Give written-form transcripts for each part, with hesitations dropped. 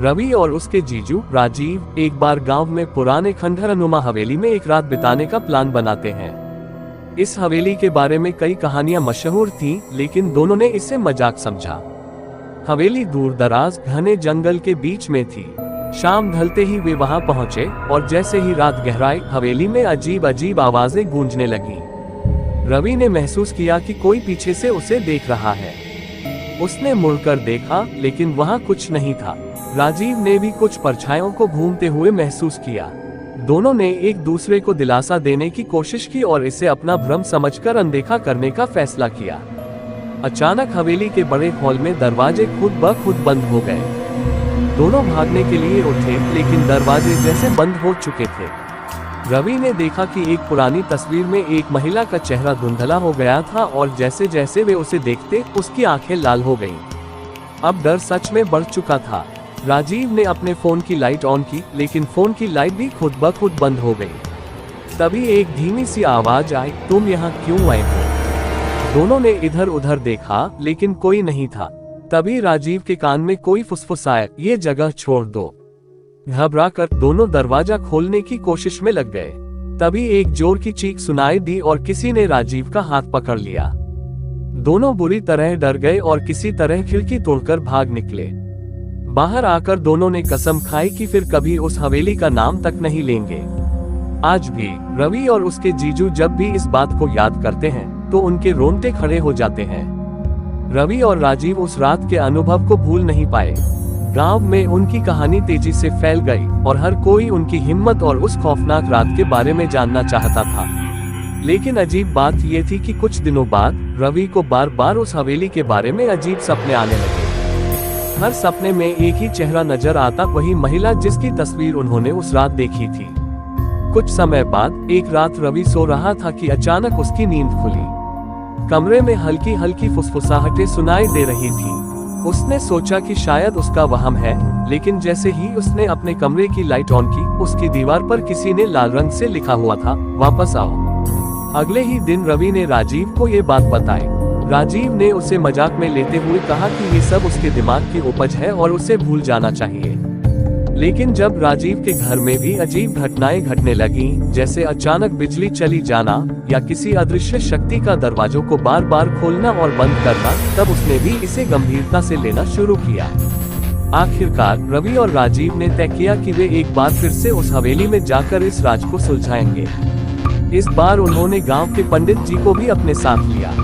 रवि और उसके जीजू राजीव एक बार गांव में पुराने खंडहरनुमा हवेली में एक रात बिताने का प्लान बनाते हैं। इस हवेली के बारे में कई कहानियां मशहूर थीं, लेकिन दोनों ने इसे मजाक समझा। हवेली दूर दराज घने जंगल के बीच में थी। शाम ढलते ही वे वहां पहुंचे और जैसे ही रात गहराई, हवेली में अजीब अजीब आवाजें गूंजने लगीं। रवि ने महसूस किया कि कोई पीछे से उसे देख रहा है। उसने मुड़कर देखा, लेकिन वहां कुछ नहीं था। राजीव ने भी कुछ परछाइयों को घूमते हुए महसूस किया। दोनों ने एक दूसरे को दिलासा देने की कोशिश की और इसे अपना भ्रम समझकर अनदेखा करने का फैसला किया। अचानक हवेली के बड़े हॉल में दरवाजे खुद ब खुद बंद हो गए। दोनों भागने के लिए उठे, लेकिन दरवाजे जैसे बंद हो चुके थे। रवि ने देखा कि एक पुरानी तस्वीर में एक महिला का चेहरा धुंधला हो गया था और जैसे जैसे वे उसे देखते, उसकी आंखें लाल हो गईं। अब डर सच में बढ़ चुका था। राजीव ने अपने फोन की लाइट ऑन की, लेकिन फोन की लाइट भी खुद ब खुद बंद हो गई। तभी एक धीमी सी आवाज आई, तुम यहाँ क्यों आए हो? दोनों ने इधर उधर देखा, लेकिन कोई नहीं था। तभी राजीव के कान में कोई फुसफुसाया, ये जगह छोड़ दो। घबराकर दोनों दरवाजा खोलने की कोशिश में लग गए। तभी एक जोर की चीख सुनाई दी और किसी ने राजीव का हाथ पकड़ लिया। दोनों बुरी तरह डर गए और किसी तरह खिड़की तोड़कर भाग निकले। बाहर आकर दोनों ने कसम खाई कि फिर कभी उस हवेली का नाम तक नहीं लेंगे। आज भी रवि और उसके जीजू जब भी इस बात को याद करते हैं तो उनके रोंगटे खड़े हो जाते हैं। रवि और राजीव उस रात के अनुभव को भूल नहीं पाए। गांव में उनकी कहानी तेजी से फैल गई और हर कोई उनकी हिम्मत और उस खौफनाक रात के बारे में जानना चाहता था। लेकिन अजीब बात यह थी कि कुछ दिनों बाद रवि को बार बार उस हवेली के बारे में अजीब सपने आने लगे। हर सपने में एक ही चेहरा नजर आता, वही महिला जिसकी तस्वीर उन्होंने उस रात देखी थी। कुछ समय बाद एक रात रवि सो रहा था कि अचानक उसकी नींद खुली। कमरे में हल्की हल्की फुसफुसाहटें सुनाई दे रही थी। उसने सोचा कि शायद उसका वहम है, लेकिन जैसे ही उसने अपने कमरे की लाइट ऑन की, उसकी दीवार पर किसी ने लाल रंग से लिखा हुआ था, वापस आओ। अगले ही दिन रवि ने राजीव को ये बात बताई। राजीव ने उसे मजाक में लेते हुए कहा कि ये सब उसके दिमाग की उपज है और उसे भूल जाना चाहिए। लेकिन जब राजीव के घर में भी अजीब घटनाएं घटने लगीं, जैसे अचानक बिजली चली जाना या किसी अदृश्य शक्ति का दरवाजों को बार बार खोलना और बंद करना, तब उसने भी इसे गंभीरता से लेना शुरू किया। आखिरकार रवि और राजीव ने तय किया कि वे एक बार फिर से उस हवेली में जाकर इस राज को सुलझाएंगे। इस बार उन्होंने गाँव के पंडित जी को भी अपने साथ लिया।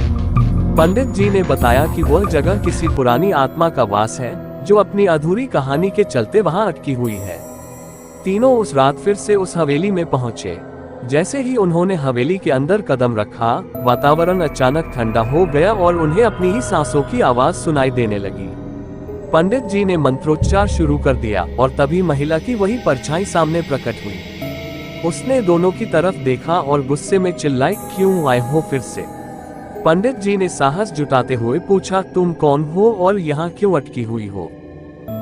पंडित जी ने बताया कि वह जगह किसी पुरानी आत्मा का वास है, जो अपनी अधूरी कहानी के चलते वहां अटकी हुई है। तीनों उस रात फिर से उस हवेली में पहुंचे। जैसे ही उन्होंने हवेली के अंदर कदम रखा, वातावरण अचानक ठंडा हो गया और उन्हें अपनी ही सांसों की आवाज सुनाई देने लगी। पंडित जी ने मंत्रोच्चार शुरू कर दिया और तभी महिला की वही परछाई सामने प्रकट हुई। उसने दोनों की तरफ देखा और गुस्से में चिल्लाई, क्यों आए हो फिर से? पंडित जी ने साहस जुटाते हुए पूछा, तुम कौन हो और यहाँ क्यों अटकी हुई हो?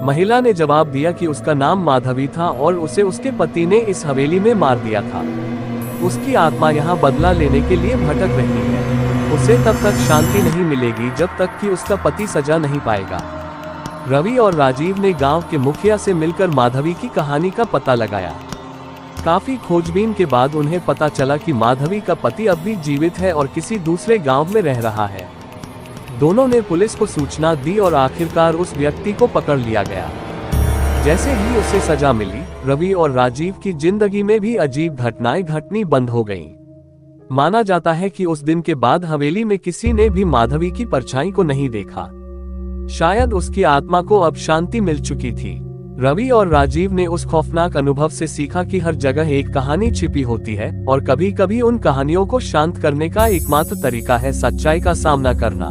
महिला ने जवाब दिया कि उसका नाम माधवी था और उसे उसके पति ने इस हवेली में मार दिया था। उसकी आत्मा यहाँ बदला लेने के लिए भटक रही है। उसे तब तक शांति नहीं मिलेगी जब तक कि उसका पति सजा नहीं पाएगा। रवि और राजीव ने गांव के मुखिया से मिलकर माधवी की कहानी का पता लगाया। काफी खोजबीन के बाद उन्हें पता चला कि माधवी का पति अब भी जीवित है और किसी दूसरे गांव में रह रहा है। दोनों ने पुलिस को सूचना दी और आखिरकार उस व्यक्ति को पकड़ लिया गया। जैसे ही उसे सजा मिली, रवि और राजीव की जिंदगी में भी अजीब घटनाएं घटनी बंद हो गईं। माना जाता है कि उस दिन के बाद हवेली में किसी ने भी माधवी की परछाई को नहीं देखा। शायद उसकी आत्मा को अब शांति मिल चुकी थी। रवि और राजीव ने उस खौफनाक अनुभव से सीखा कि हर जगह एक कहानी छिपी होती है और कभी कभी उन कहानियों को शांत करने का एकमात्र तरीका है सच्चाई का सामना करना।